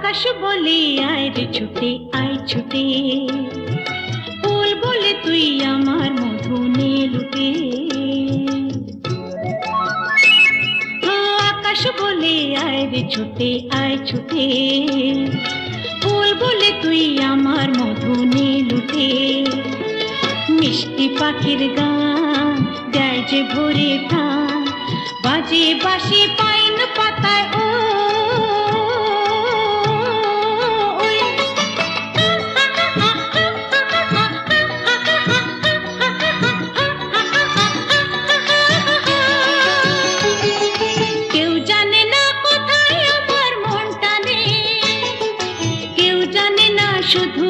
আকাশ বলে আয় রে ছুটে আয় ছুটে, ফুল বলে তুই আমার মধু নে লুটে। আকাশ বলে আয় রে ছুটে আয় ছুটে, ফুল বলে তুই আমার মধু নে লুটে। মিষ্টি পাখির গান দেয় যে ভোরে প্রাণ, বাজে বাঁশি পাইন পাতায় ও কেউ জানে না কোথায় আমার মনটা নেই, কেউ জানে না শুধু